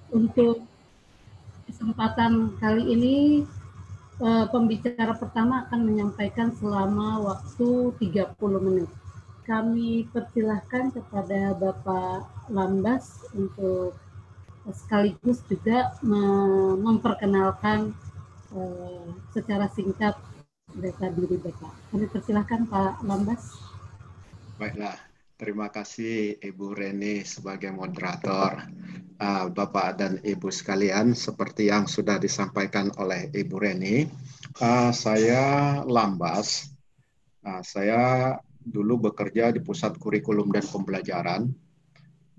Untuk kesempatan kali ini, pembicara pertama akan menyampaikan selama waktu 30 menit. Kami persilahkan kepada Bapak Lambas untuk sekaligus juga memperkenalkan secara singkat data diri Bapak. Kami persilahkan Pak Lambas. Baiklah, terima kasih Ibu Reni sebagai moderator. Bapak dan Ibu sekalian, seperti yang sudah disampaikan oleh Ibu Reni, saya Lambas. Saya dulu bekerja di Pusat Kurikulum dan Pembelajaran.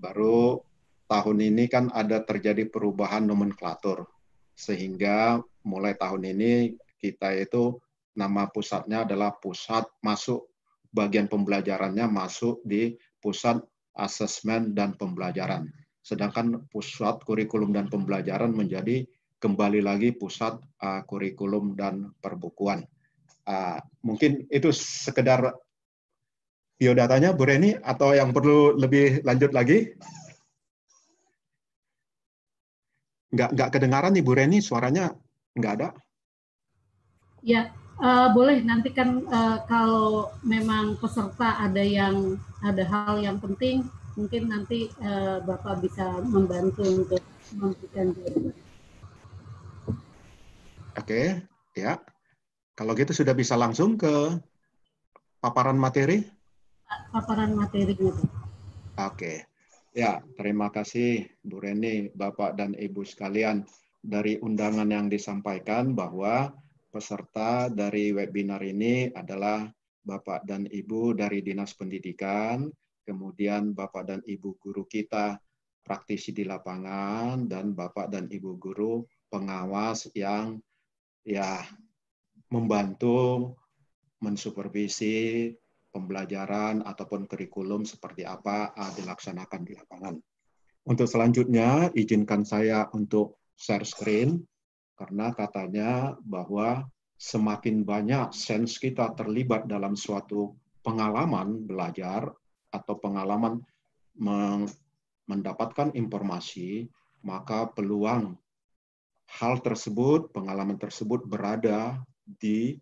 Baru tahun ini kan ada terjadi perubahan nomenklatur, sehingga mulai tahun ini kita itu nama pusatnya adalah Pusat Masuk Bagian Pembelajarannya masuk di Pusat Asesmen dan Pembelajaran. Sedangkan Pusat Kurikulum dan Pembelajaran menjadi kembali lagi Pusat Kurikulum dan Perbukuan. Mungkin itu sekedar biodatanya, Bu Reni, atau yang perlu lebih lanjut lagi? Nggak kedengaran nih Bu Reni, suaranya nggak ada. Ya, boleh nanti kan kalau memang peserta ada hal yang penting, mungkin nanti Bapak bisa membantu untuk memberikan jawaban. Oke, ya. Kalau gitu sudah bisa langsung ke paparan materi. Paparan materinya. Oke, ya, terima kasih Bu Reni, Bapak dan Ibu sekalian. Dari undangan yang disampaikan bahwa peserta dari webinar ini adalah Bapak dan Ibu dari Dinas Pendidikan, kemudian Bapak dan Ibu guru kita praktisi di lapangan, dan Bapak dan Ibu guru pengawas yang ya membantu mensupervisi pembelajaran ataupun kurikulum seperti apa dilaksanakan di lapangan. Untuk selanjutnya, izinkan saya untuk share screen, karena katanya bahwa semakin banyak sense kita terlibat dalam suatu pengalaman belajar atau pengalaman mendapatkan informasi, maka peluang hal tersebut, pengalaman tersebut berada di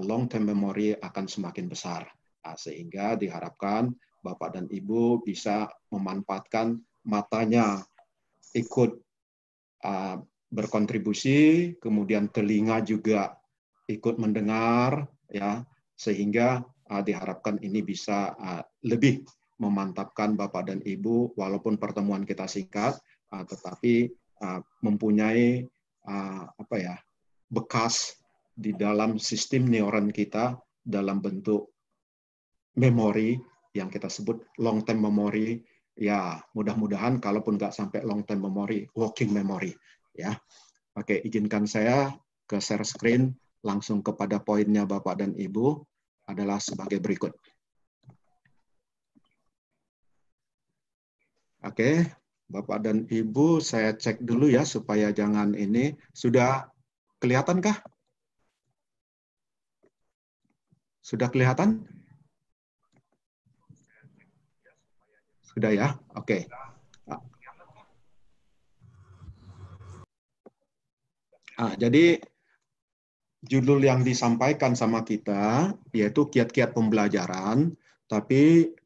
long term memory akan semakin besar. Sehingga diharapkan Bapak dan Ibu bisa memanfaatkan matanya ikut berkontribusi, kemudian telinga juga ikut mendengar, ya, sehingga diharapkan ini bisa lebih memantapkan Bapak dan Ibu, walaupun pertemuan kita singkat, tetapi mempunyai bekas di dalam sistem neuron kita dalam bentuk memori yang kita sebut long term memory. Ya, mudah-mudahan kalaupun nggak sampai long term memory, working memory. Ya, oke, izinkan saya ke share screen langsung kepada poinnya Bapak dan Ibu adalah sebagai berikut. Oke, Bapak dan Ibu, saya cek dulu ya supaya jangan ini. Sudah kelihatankah? Sudah kelihatan? Sudah ya? Oke. Jadi judul yang disampaikan sama kita yaitu kiat-kiat pembelajaran, tapi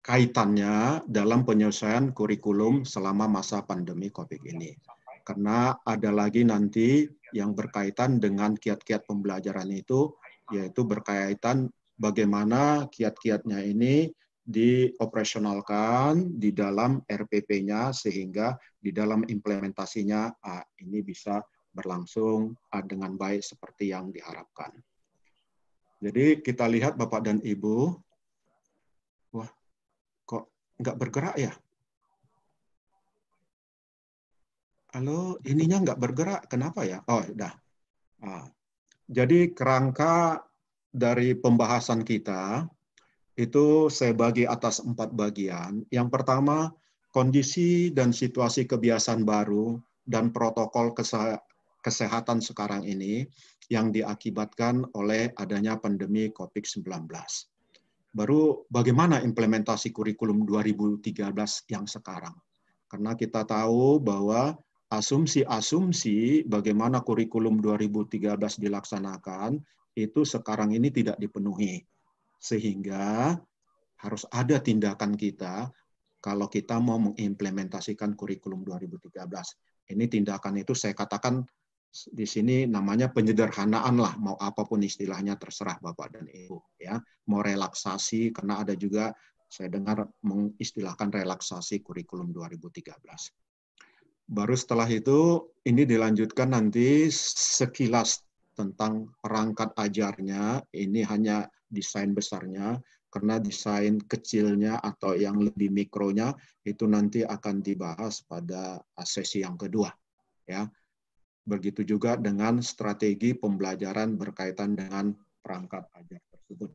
kaitannya dalam penyelesaian kurikulum selama masa pandemi COVID ini. Karena ada lagi nanti yang berkaitan dengan kiat-kiat pembelajaran itu, yaitu berkaitan bagaimana kiat-kiatnya ini dioperasionalkan di dalam RPP-nya sehingga di dalam implementasinya ini bisa berlangsung dengan baik seperti yang diharapkan. Jadi kita lihat Bapak dan Ibu, wah kok nggak bergerak ya? Halo, ininya nggak bergerak, kenapa ya? Oh, udah. Jadi kerangka dari pembahasan kita itu saya bagi atas 4 bagian. Yang pertama, kondisi dan situasi kebiasaan baru dan protokol kesehatan sekarang ini yang diakibatkan oleh adanya pandemi COVID-19. Baru bagaimana implementasi kurikulum 2013 yang sekarang. Karena kita tahu bahwa asumsi-asumsi bagaimana kurikulum 2013 dilaksanakan itu sekarang ini tidak dipenuhi. Sehingga harus ada tindakan kita kalau kita mau mengimplementasikan kurikulum 2013. Ini tindakan itu saya katakan di sini namanya penyederhanaan lah, mau apapun istilahnya terserah Bapak dan Ibu ya. Mau relaksasi karena ada juga saya dengar mengistilahkan relaksasi kurikulum 2013. Baru setelah itu ini dilanjutkan nanti sekilas tentang perangkat ajarnya, ini hanya desain besarnya, karena desain kecilnya atau yang lebih mikronya itu nanti akan dibahas pada sesi yang kedua. Ya. Begitu juga dengan strategi pembelajaran berkaitan dengan perangkat ajar tersebut.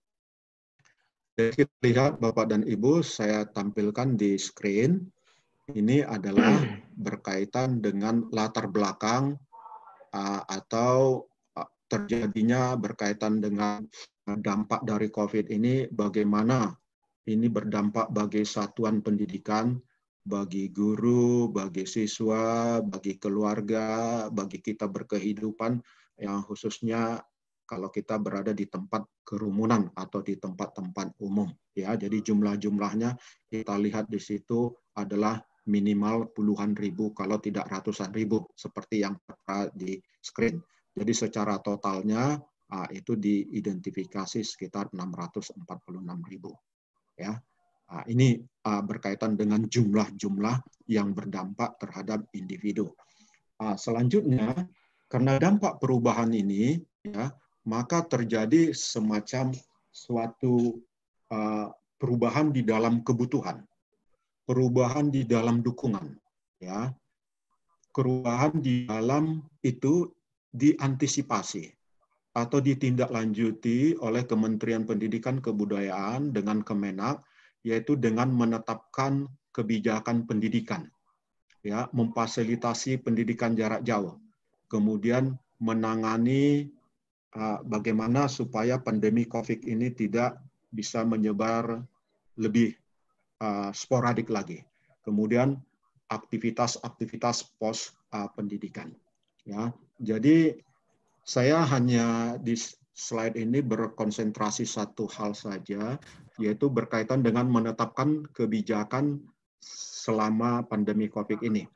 Jadi kita lihat Bapak dan Ibu, saya tampilkan di screen. Ini adalah berkaitan dengan latar belakang atau terjadinya berkaitan dengan dampak dari COVID ini, bagaimana ini berdampak bagi satuan pendidikan, bagi guru, bagi siswa, bagi keluarga, bagi kita berkehidupan, yang khususnya kalau kita berada di tempat kerumunan atau di tempat-tempat umum. Ya, jadi jumlah-jumlahnya kita lihat di situ adalah minimal puluhan ribu, kalau tidak ratusan ribu, seperti yang tertera di screen. Jadi secara totalnya itu diidentifikasi sekitar 646.000. Ya, ini berkaitan dengan jumlah-jumlah yang berdampak terhadap individu. Selanjutnya, karena dampak perubahan ini, ya, maka terjadi semacam suatu perubahan di dalam kebutuhan. Perubahan di dalam dukungan, ya, perubahan di dalam itu diantisipasi atau ditindaklanjuti oleh Kementerian Pendidikan Kebudayaan dengan Kemenak, yaitu dengan menetapkan kebijakan pendidikan, ya, memfasilitasi pendidikan jarak jauh, kemudian menangani bagaimana supaya pandemi COVID ini tidak bisa menyebar lebih sporadik lagi. Kemudian aktivitas-aktivitas pos pendidikan. Ya, jadi saya hanya di slide ini berkonsentrasi satu hal saja, yaitu berkaitan dengan menetapkan kebijakan selama pandemi COVID ini.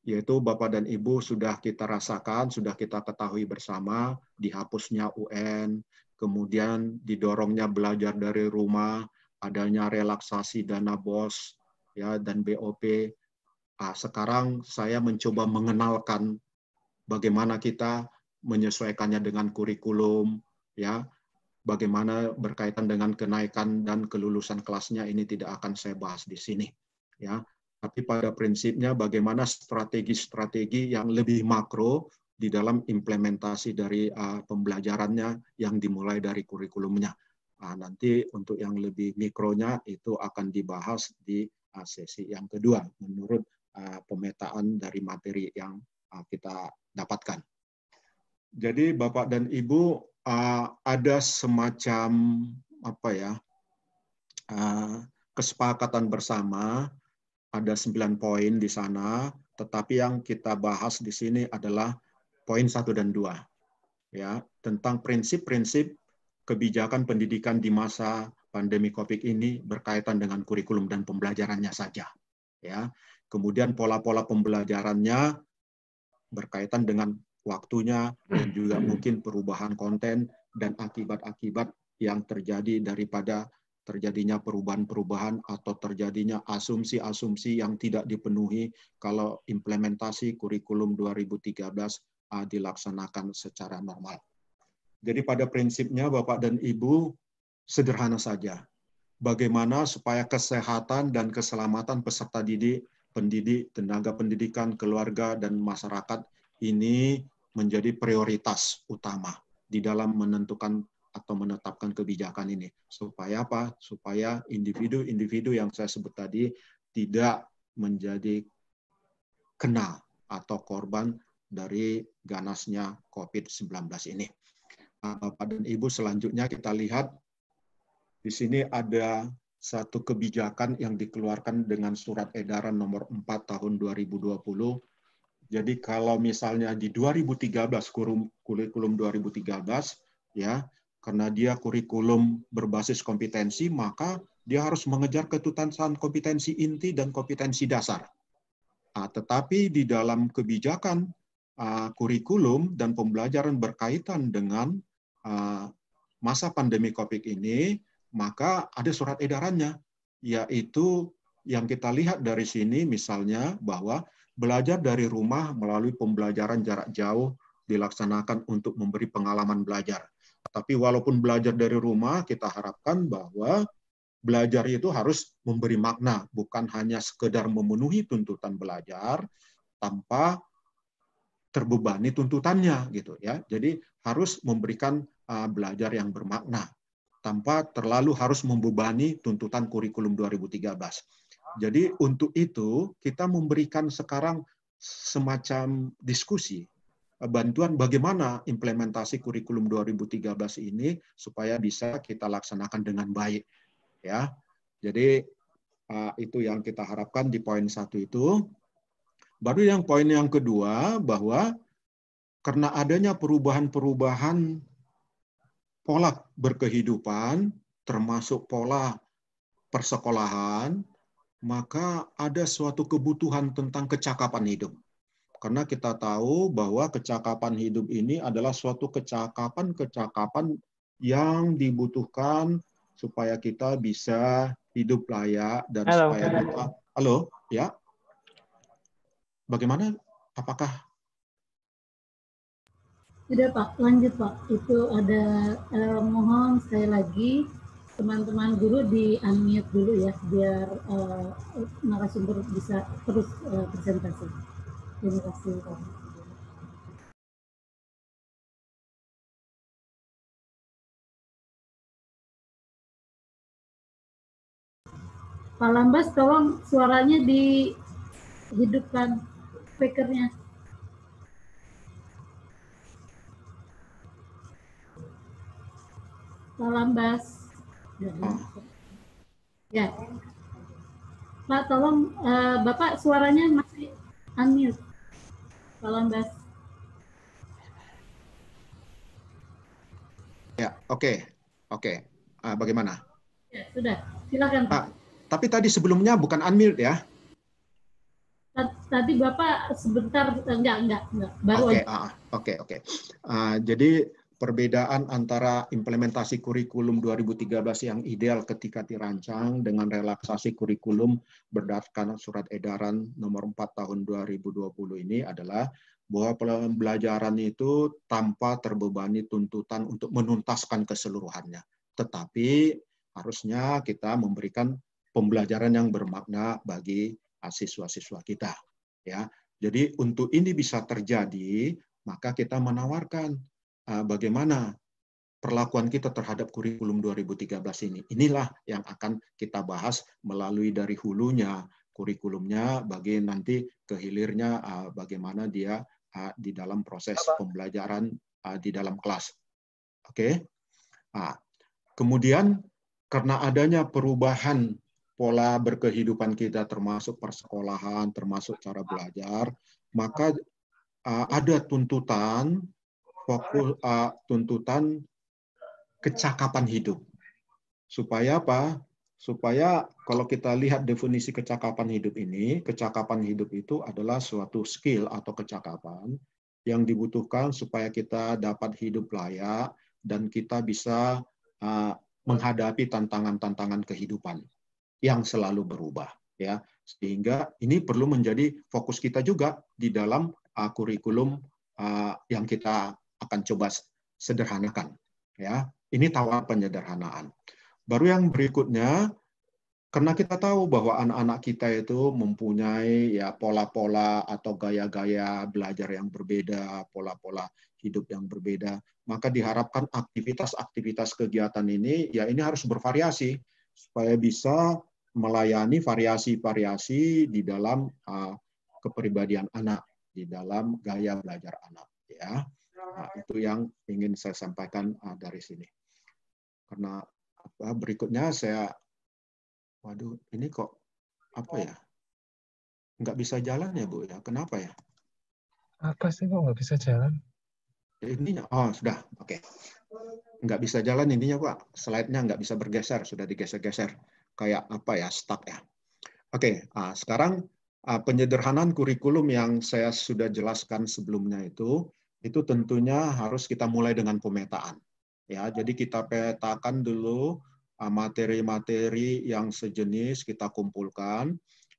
Yaitu Bapak dan Ibu sudah kita rasakan, sudah kita ketahui bersama, dihapusnya UN, kemudian didorongnya belajar dari rumah, adanya relaksasi dana BOS ya dan BOP. Sekarang saya mencoba mengenalkan bagaimana kita menyesuaikannya dengan kurikulum, ya, bagaimana berkaitan dengan kenaikan dan kelulusan kelasnya, ini tidak akan saya bahas di sini, ya. Tapi pada prinsipnya bagaimana strategi-strategi yang lebih makro di dalam implementasi dari pembelajarannya yang dimulai dari kurikulumnya. Nanti untuk yang lebih mikronya itu akan dibahas di sesi yang kedua menurut pemetaan dari materi yang kita dapatkan. Jadi Bapak dan Ibu, ada semacam kesepakatan bersama, ada 9 poin di sana, tetapi yang kita bahas di sini adalah poin 1 dan 2, ya, tentang prinsip-prinsip kebijakan pendidikan di masa pandemi COVID ini berkaitan dengan kurikulum dan pembelajarannya saja, ya. Kemudian pola-pola pembelajarannya berkaitan dengan waktunya dan juga mungkin perubahan konten dan akibat-akibat yang terjadi daripada terjadinya perubahan-perubahan atau terjadinya asumsi-asumsi yang tidak dipenuhi kalau implementasi kurikulum 2013 dilaksanakan secara normal. Jadi pada prinsipnya Bapak dan Ibu sederhana saja. Bagaimana supaya kesehatan dan keselamatan peserta didik, pendidik, tenaga pendidikan, keluarga, dan masyarakat ini menjadi prioritas utama di dalam menentukan atau menetapkan kebijakan ini. Supaya apa? Supaya individu-individu yang saya sebut tadi tidak menjadi kena atau korban dari ganasnya COVID-19 ini. Bapak dan Ibu, selanjutnya kita lihat di sini ada satu kebijakan yang dikeluarkan dengan surat edaran nomor 4 tahun 2020. Jadi kalau misalnya di 2013 kurikulum 2013 ya, karena dia kurikulum berbasis kompetensi, maka dia harus mengejar ketuntasan kompetensi inti dan kompetensi dasar. Tetapi di dalam kebijakan kurikulum dan pembelajaran berkaitan dengan masa pandemi COVID ini, maka ada surat edarannya, yaitu yang kita lihat dari sini misalnya bahwa belajar dari rumah melalui pembelajaran jarak jauh dilaksanakan untuk memberi pengalaman belajar. Tapi walaupun belajar dari rumah, kita harapkan bahwa belajar itu harus memberi makna, bukan hanya sekedar memenuhi tuntutan belajar tanpa terbebani tuntutannya gitu ya. Jadi harus memberikan belajar yang bermakna tanpa terlalu harus membebani tuntutan kurikulum 2013. Jadi untuk itu kita memberikan sekarang semacam diskusi bantuan bagaimana implementasi kurikulum 2013 ini supaya bisa kita laksanakan dengan baik ya. Jadi itu yang kita harapkan di poin 1 itu. Baru yang poin yang kedua bahwa karena adanya perubahan-perubahan pola berkehidupan termasuk pola persekolahan, maka ada suatu kebutuhan tentang kecakapan hidup. Karena kita tahu bahwa kecakapan hidup ini adalah suatu kecakapan yang dibutuhkan supaya kita bisa hidup layak dan supaya kita... Halo, ya? Bagaimana? Apakah? Tidak Pak, lanjut Pak. Itu ada mohon sekali lagi teman-teman guru di unmute dulu ya, biar narasumber bisa terus presentasi. Terima kasih Pak. Pak Lambas, tolong suaranya dihidupkan speakernya. Pak Lambas. Ya. Pak, tolong Bapak suaranya masih unmute. Pak Lambas. Ya, oke. Bagaimana? Ya, sudah. Silakan Pak. Tapi tadi sebelumnya bukan unmute ya? Tadi Bapak sebentar, enggak. Baru aja. Oke. Jadi perbedaan antara implementasi kurikulum 2013 yang ideal ketika dirancang dengan relaksasi kurikulum berdasarkan surat edaran nomor 4 tahun 2020 ini adalah bahwa pembelajaran itu tanpa terbebani tuntutan untuk menuntaskan keseluruhannya. Tetapi harusnya kita memberikan pembelajaran yang bermakna bagi siswa-siswa kita. Ya, jadi untuk ini bisa terjadi, maka kita menawarkan bagaimana perlakuan kita terhadap kurikulum 2013 ini. Inilah yang akan kita bahas melalui dari hulunya kurikulumnya, bagi nanti ke hilirnya bagaimana dia di dalam proses pembelajaran di dalam kelas. Oke. Kemudian karena adanya perubahan pola berkehidupan kita termasuk persekolahan, termasuk cara belajar, maka ada tuntutan kecakapan hidup. Supaya apa? Supaya kalau kita lihat definisi kecakapan hidup ini, kecakapan hidup itu adalah suatu skill atau kecakapan yang dibutuhkan supaya kita dapat hidup layak dan kita bisa menghadapi tantangan-tantangan kehidupan yang selalu berubah, ya. Sehingga ini perlu menjadi fokus kita juga di dalam kurikulum yang kita akan coba sederhanakan, ya. Ini tawar penyederhanaan. Baru yang berikutnya, karena kita tahu bahwa anak-anak kita itu mempunyai ya pola-pola atau gaya-gaya belajar yang berbeda, pola-pola hidup yang berbeda, maka diharapkan aktivitas-aktivitas kegiatan ini ya ini harus bervariasi supaya bisa melayani variasi-variasi di dalam kepribadian anak, di dalam gaya belajar anak, ya. Itu yang ingin saya sampaikan dari sini. Karena berikutnya saya Waduh, ini kok apa ya? Nggak bisa jalan ya, Bu ya? Kenapa ya? Apa sih kok nggak bisa jalan? Ininya, oh sudah, oke. Nggak bisa jalan intinya, Pak. Slide-nya nggak bisa bergeser, sudah digeser-geser. Kayak apa ya, stuck ya. Oke, sekarang penyederhanaan kurikulum yang saya sudah jelaskan sebelumnya itu tentunya harus kita mulai dengan pemetaan. Ya, jadi kita petakan dulu materi-materi yang sejenis kita kumpulkan,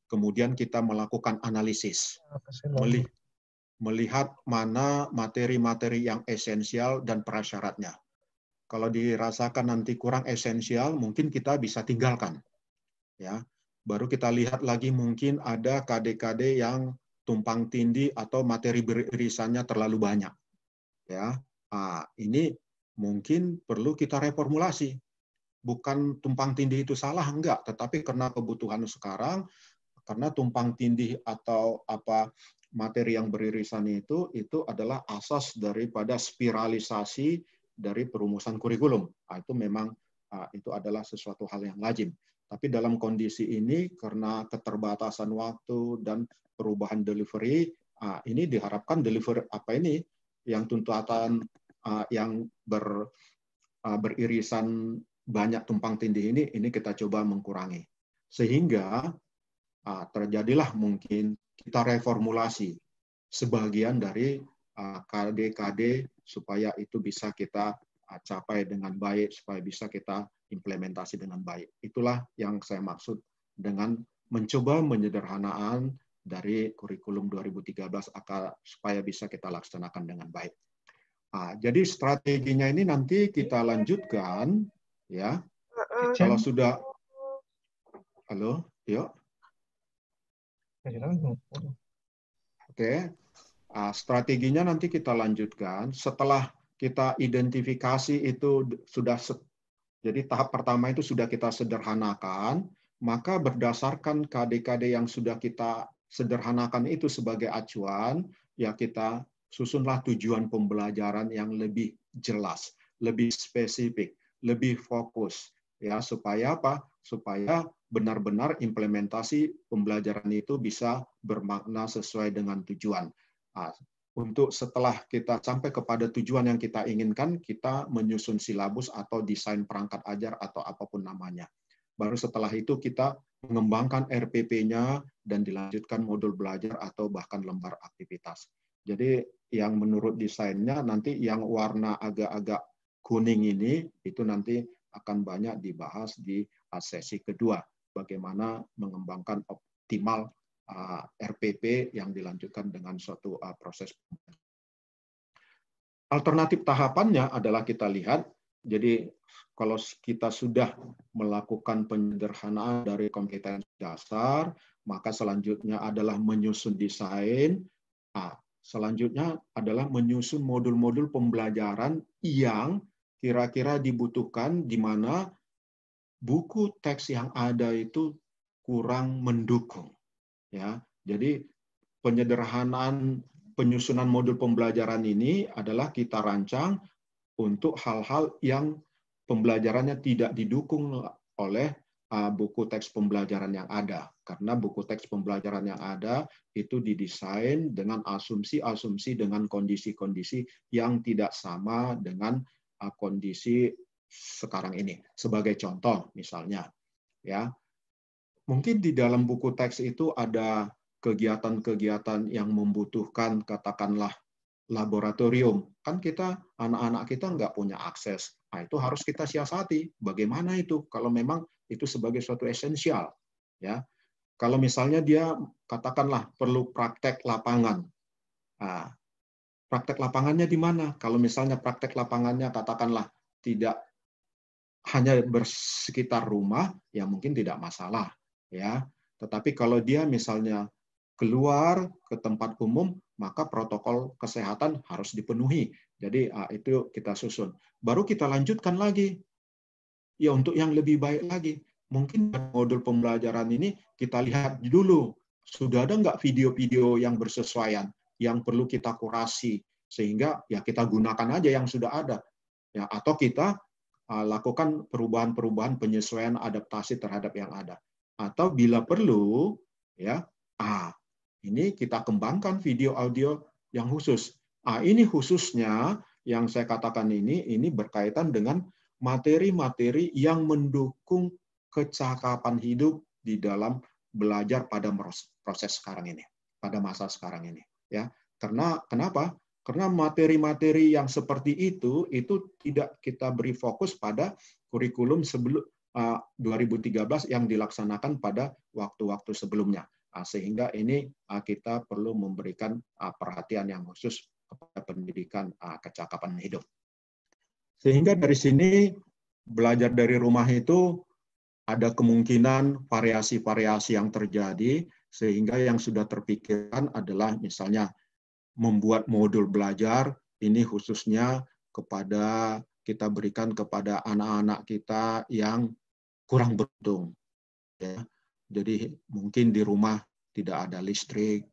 kemudian kita melakukan analisis, Apa sih Bang? melihat mana materi-materi yang esensial dan prasyaratnya. Kalau dirasakan nanti kurang esensial, mungkin kita bisa tinggalkan. Ya, baru kita lihat lagi mungkin ada KD-KD yang tumpang tindih atau materi beririsannya terlalu banyak. Ya, ini mungkin perlu kita reformulasi. Bukan tumpang tindih itu salah, enggak, tetapi karena kebutuhan sekarang, karena tumpang tindih atau apa materi yang beririsan itu adalah asas daripada spiralisasi dari perumusan kurikulum. Itu memang itu adalah sesuatu hal yang lazim. Tapi dalam kondisi ini karena keterbatasan waktu dan perubahan delivery, ini diharapkan deliver apa ini yang tuntutan yang beririsan banyak tumpang tindih ini kita coba mengurangi. Sehingga terjadilah mungkin kita reformulasi sebagian dari KD-KD supaya itu bisa kita capai dengan baik, supaya bisa kita implementasi dengan baik. Itulah yang saya maksud dengan mencoba menyederhanakan dari kurikulum 2013 supaya bisa kita laksanakan dengan baik. Jadi strateginya ini nanti kita lanjutkan, ya. Kalau sudah, halo, yuk. Oke, strateginya nanti kita lanjutkan setelah kita identifikasi itu sudah, jadi tahap pertama itu sudah kita sederhanakan, maka berdasarkan KD-KD yang sudah kita sederhanakan itu sebagai acuan, ya kita susunlah tujuan pembelajaran yang lebih jelas, lebih spesifik, lebih fokus, ya supaya apa? Supaya benar-benar implementasi pembelajaran itu bisa bermakna sesuai dengan tujuan. Untuk setelah kita sampai kepada tujuan yang kita inginkan, kita menyusun silabus atau desain perangkat ajar atau apapun namanya. Baru setelah itu kita mengembangkan RPP-nya dan dilanjutkan modul belajar atau bahkan lembar aktivitas. Jadi yang menurut desainnya nanti yang warna agak-agak kuning ini itu nanti akan banyak dibahas di sesi kedua. Bagaimana mengembangkan optimal RPP yang dilanjutkan dengan suatu proses. Alternatif tahapannya adalah kita lihat, jadi kalau kita sudah melakukan penyederhanaan dari kompetensi dasar, maka selanjutnya adalah menyusun desain. Selanjutnya adalah menyusun modul-modul pembelajaran yang kira-kira dibutuhkan di mana buku teks yang ada itu kurang mendukung. Ya, jadi penyederhanaan penyusunan modul pembelajaran ini adalah kita rancang untuk hal-hal yang pembelajarannya tidak didukung oleh buku teks pembelajaran yang ada. Karena buku teks pembelajaran yang ada itu didesain dengan asumsi-asumsi dengan kondisi-kondisi yang tidak sama dengan kondisi sekarang ini. Sebagai contoh misalnya, ya, mungkin di dalam buku teks itu ada kegiatan-kegiatan yang membutuhkan katakanlah laboratorium. Kan kita, anak-anak kita nggak punya akses. Nah, itu harus kita siasati. Bagaimana itu kalau memang itu sebagai suatu esensial. Ya, kalau misalnya dia katakanlah perlu praktek lapangan. Nah, praktek lapangannya di mana? Kalau misalnya praktek lapangannya katakanlah tidak hanya bersekitar rumah, ya mungkin tidak masalah. Ya, tetapi kalau dia misalnya keluar ke tempat umum, maka protokol kesehatan harus dipenuhi. Jadi itu kita susun. Baru kita lanjutkan lagi. Ya untuk yang lebih baik lagi. Mungkin modul pembelajaran ini kita lihat dulu. Sudah ada nggak video-video yang bersesuaian, yang perlu kita kurasi. Sehingga ya kita gunakan aja yang sudah ada. Ya, atau kita lakukan perubahan-perubahan penyesuaian adaptasi terhadap yang ada. atau bila perlu ya, ini kita kembangkan video audio yang khusus. Ini khususnya yang saya katakan ini berkaitan dengan materi-materi yang mendukung kecakapan hidup di dalam belajar pada proses sekarang ini, pada masa sekarang ini. Ya, kenapa? Karena materi-materi yang seperti itu tidak kita beri fokus pada kurikulum sebelum 2013 yang dilaksanakan pada waktu-waktu sebelumnya. Sehingga ini kita perlu memberikan perhatian yang khusus kepada pendidikan kecakapan hidup. Sehingga dari sini belajar dari rumah itu ada kemungkinan variasi-variasi yang terjadi, sehingga yang sudah terpikirkan adalah misalnya membuat modul belajar, ini khususnya kepada kita berikan kepada anak-anak kita yang kurang beruntung. Ya. Jadi mungkin di rumah tidak ada listrik,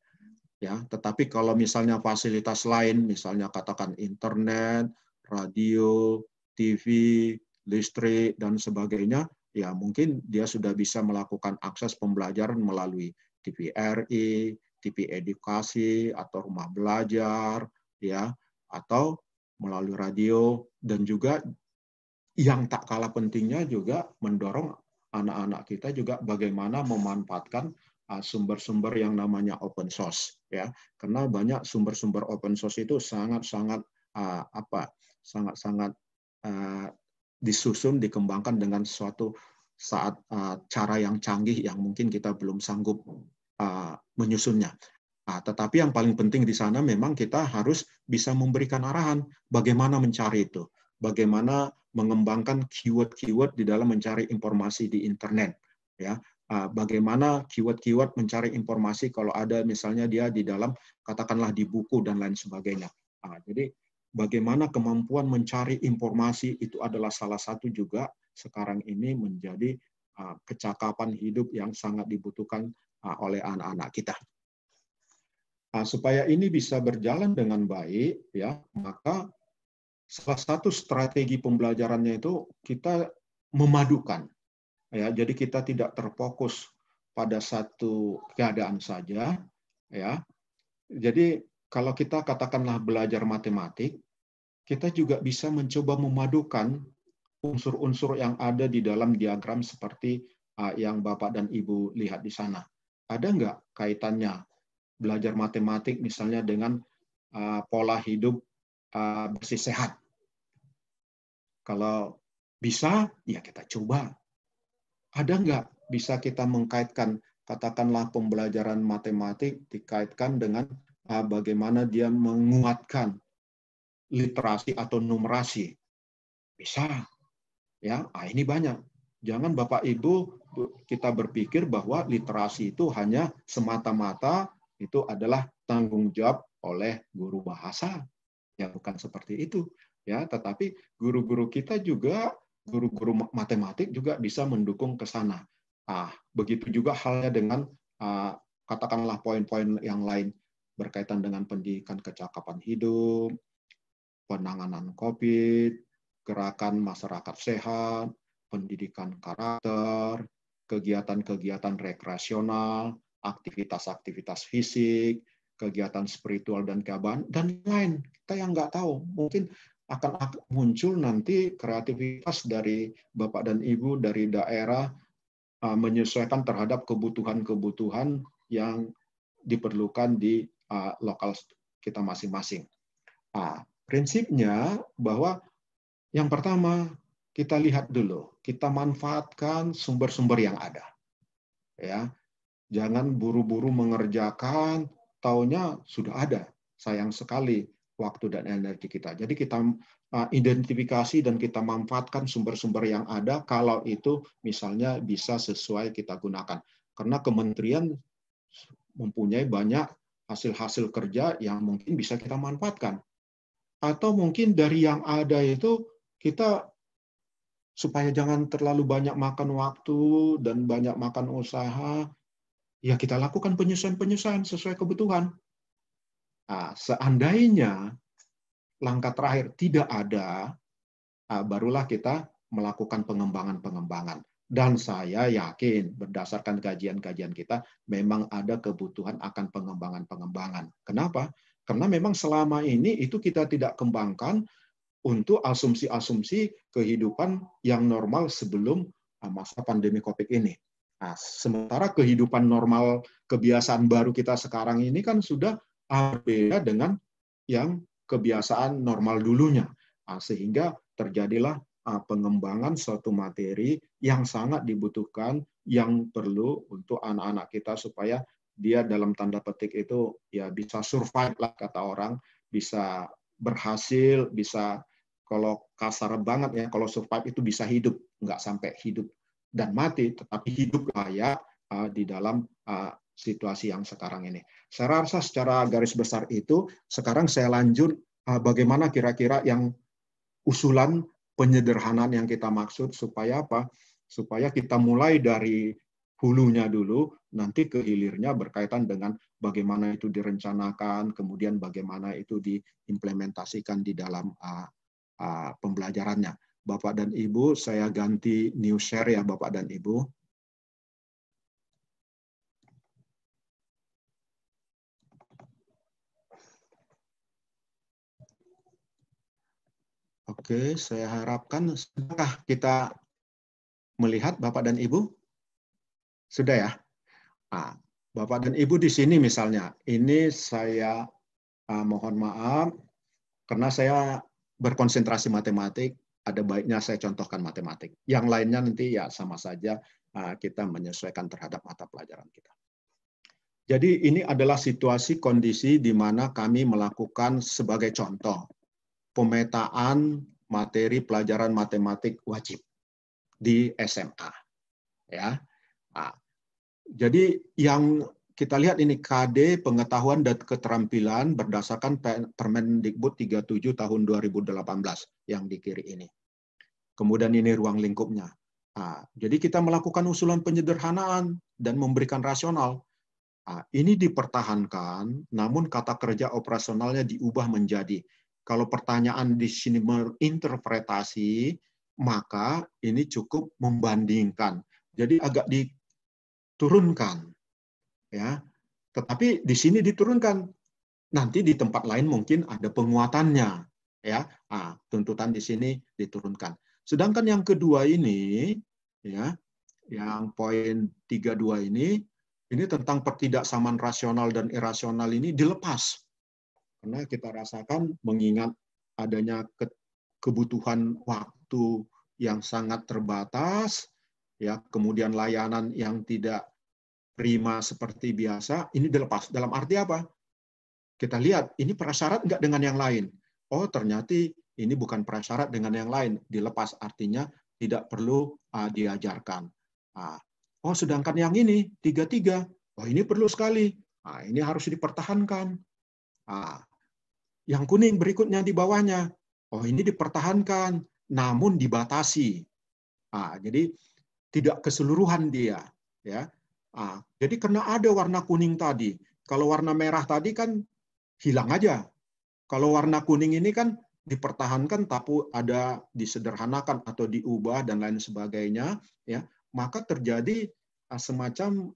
ya. Tetapi kalau misalnya fasilitas lain, misalnya katakan internet, radio, TV, listrik dan sebagainya, ya mungkin dia sudah bisa melakukan akses pembelajaran melalui TVRI, TV edukasi atau rumah belajar, ya, atau melalui radio, dan juga yang tak kalah pentingnya juga mendorong anak-anak kita juga bagaimana memanfaatkan sumber-sumber yang namanya open source, ya, karena banyak sumber-sumber open source itu sangat-sangat disusun, dikembangkan dengan suatu saat cara yang canggih yang mungkin kita belum sanggup menyusunnya. Tetapi yang paling penting di sana memang kita harus bisa memberikan arahan bagaimana mencari itu, bagaimana mengembangkan keyword-keyword di dalam mencari informasi di internet, ya. Bagaimana keyword-keyword mencari informasi kalau ada misalnya dia di dalam katakanlah di buku dan lain sebagainya. Jadi bagaimana kemampuan mencari informasi itu adalah salah satu juga sekarang ini menjadi kecakapan hidup yang sangat dibutuhkan oleh anak-anak kita. Supaya ini bisa berjalan dengan baik, ya, maka salah satu strategi pembelajarannya itu kita memadukan, ya. Jadi kita tidak terfokus pada satu keadaan saja, ya. Jadi kalau kita katakanlah belajar matematik, kita juga bisa mencoba memadukan unsur-unsur yang ada di dalam diagram seperti yang Bapak dan Ibu lihat di sana. Ada nggak kaitannya belajar matematik misalnya dengan pola hidup bersih sehat? Kalau bisa, ya kita coba. Ada nggak bisa kita mengkaitkan, katakanlah pembelajaran matematik dikaitkan dengan bagaimana dia menguatkan literasi atau numerasi? Bisa. Ya, ini banyak. Jangan Bapak Ibu kita berpikir bahwa literasi itu hanya semata-mata itu adalah tanggung jawab oleh guru bahasa. Ya, bukan seperti itu. Ya, tetapi guru-guru kita juga, guru-guru matematik juga bisa mendukung ke sana. Begitu juga halnya dengan katakanlah poin-poin yang lain berkaitan dengan pendidikan kecakapan hidup, penanganan COVID, gerakan masyarakat sehat, pendidikan karakter, kegiatan-kegiatan rekreasional, aktivitas-aktivitas fisik, kegiatan spiritual dan keagamaan, dan lain. Kita yang nggak tahu, mungkin akan muncul nanti kreativitas dari Bapak dan Ibu dari daerah menyesuaikan terhadap kebutuhan-kebutuhan yang diperlukan di lokal kita masing-masing. Prinsipnya bahwa yang pertama kita lihat dulu, kita manfaatkan sumber-sumber yang ada. Ya, jangan buru-buru mengerjakan, taunya sudah ada. Sayang sekali waktu dan energi kita. Jadi kita identifikasi dan kita manfaatkan sumber-sumber yang ada kalau itu misalnya bisa sesuai kita gunakan. Karena kementerian mempunyai banyak hasil-hasil kerja yang mungkin bisa kita manfaatkan. Atau mungkin dari yang ada itu kita supaya jangan terlalu banyak makan waktu dan banyak makan usaha, ya kita lakukan penyesuaian-penyesuaian sesuai kebutuhan. Seandainya langkah terakhir tidak ada, barulah kita melakukan pengembangan-pengembangan. Dan saya yakin berdasarkan kajian-kajian kita memang ada kebutuhan akan pengembangan-pengembangan. Kenapa? Karena memang selama ini itu kita tidak kembangkan untuk asumsi-asumsi kehidupan yang normal sebelum masa pandemi COVID ini. Nah, sementara kehidupan normal, kebiasaan baru kita sekarang ini kan sudah berbeda dengan yang kebiasaan normal dulunya. Nah, sehingga terjadilah pengembangan suatu materi yang sangat dibutuhkan, yang perlu untuk anak-anak kita supaya dia dalam tanda petik itu ya bisa survive lah kata orang, bisa berhasil, bisa kalau kasar banget ya, kalau survive itu bisa hidup, nggak sampai hidup dan mati, tetapi hidup layak di dalam situasi yang sekarang ini. Saya rasa secara garis besar itu, sekarang saya lanjut bagaimana kira-kira yang usulan penyederhanaan yang kita maksud supaya apa? Supaya kita mulai dari hulunya dulu, nanti ke hilirnya berkaitan dengan bagaimana itu direncanakan, kemudian bagaimana itu diimplementasikan di dalam pembelajarannya. Bapak dan Ibu, saya ganti new share ya Bapak dan Ibu. Oke, saya harapkan sudahkah kita melihat Bapak dan Ibu? Sudah ya? Nah, Bapak dan Ibu di sini misalnya, ini saya mohon maaf, karena saya berkonsentrasi matematik, ada baiknya saya contohkan matematik. Yang lainnya nanti ya sama saja kita menyesuaikan terhadap mata pelajaran kita. Jadi ini adalah situasi kondisi di mana kami melakukan sebagai contoh pemetaan materi pelajaran matematik wajib di SMA. Ya. Nah, jadi yang kita lihat ini KD pengetahuan dan keterampilan berdasarkan Permendikbud 37 tahun 2018 yang di kiri ini. Kemudian ini ruang lingkupnya. Nah, jadi kita melakukan usulan penyederhanaan dan memberikan rasional. Nah, ini dipertahankan, namun kata kerja operasionalnya diubah menjadi, kalau pertanyaan di sini menginterpretasi, maka ini cukup membandingkan. Jadi agak diturunkan. Ya, tetapi di sini diturunkan, nanti di tempat lain mungkin ada penguatannya, ya. Tuntutan di sini diturunkan. Sedangkan yang kedua ini, ya, yang poin 32 ini tentang pertidaksamaan rasional dan irasional ini dilepas, karena kita rasakan mengingat adanya kebutuhan waktu yang sangat terbatas, ya, kemudian layanan yang tidak prima seperti biasa, ini dilepas. Dalam arti apa? Kita lihat, ini prasyarat nggak dengan yang lain? Oh, ternyata ini bukan prasyarat dengan yang lain. Dilepas artinya tidak perlu diajarkan. Oh, sedangkan yang ini, 33. Oh, ini perlu sekali. Ini harus dipertahankan. Yang kuning berikutnya di bawahnya. Oh, ini dipertahankan, namun dibatasi. Jadi tidak keseluruhan dia. Ya. Jadi karena ada warna kuning tadi, kalau warna merah tadi kan hilang aja. Kalau warna kuning ini kan dipertahankan, tapi ada disederhanakan atau diubah dan lain sebagainya, ya, maka terjadi semacam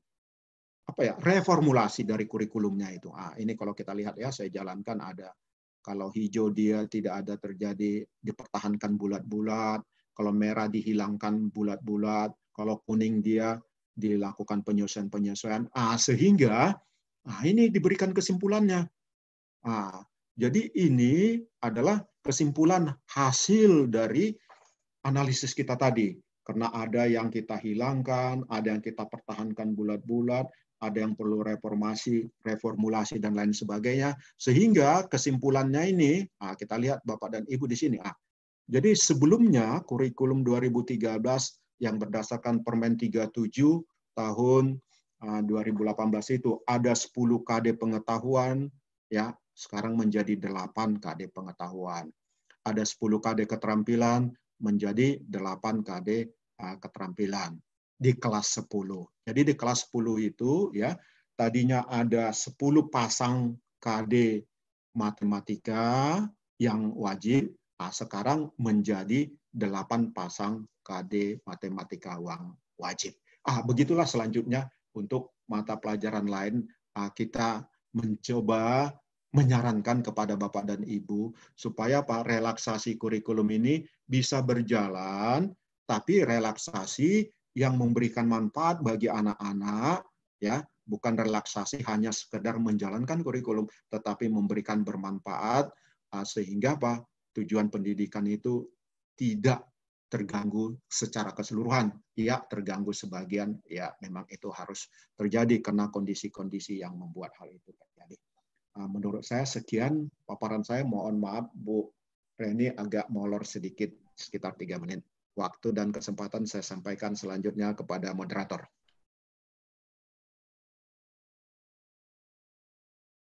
reformulasi dari kurikulumnya itu. Ini kalau kita lihat ya, saya jalankan ada. Kalau hijau dia tidak ada terjadi, dipertahankan bulat-bulat. Kalau merah dihilangkan bulat-bulat. Kalau kuning dia dilakukan penyesuaian-penyesuaian, sehingga ini diberikan kesimpulannya. Jadi ini adalah kesimpulan hasil dari analisis kita tadi, karena ada yang kita hilangkan, ada yang kita pertahankan bulat-bulat, ada yang perlu reformulasi dan lain sebagainya, sehingga kesimpulannya ini kita lihat Bapak dan Ibu di sini. Jadi sebelumnya kurikulum 2013 yang berdasarkan Permen 37 tahun 2018 itu ada 10 KD pengetahuan, ya, sekarang menjadi 8 KD pengetahuan. Ada 10 KD keterampilan menjadi 8 KD keterampilan di kelas 10. Jadi di kelas 10 itu ya tadinya ada 10 pasang KD matematika yang wajib, sekarang menjadi 8 pasang KD Matematika Uang Wajib. Begitulah selanjutnya untuk mata pelajaran lain kita mencoba menyarankan kepada Bapak dan Ibu supaya relaksasi kurikulum ini bisa berjalan, tapi relaksasi yang memberikan manfaat bagi anak-anak, ya, bukan relaksasi hanya sekedar menjalankan kurikulum, tetapi memberikan bermanfaat sehingga tujuan pendidikan itu tidak terganggu secara keseluruhan. Ya, terganggu sebagian, ya memang itu harus terjadi karena kondisi-kondisi yang membuat hal itu terjadi. Menurut saya sekian paparan saya. Mohon maaf Bu Reni agak molor sedikit, sekitar 3 menit. Waktu dan kesempatan saya sampaikan selanjutnya kepada moderator.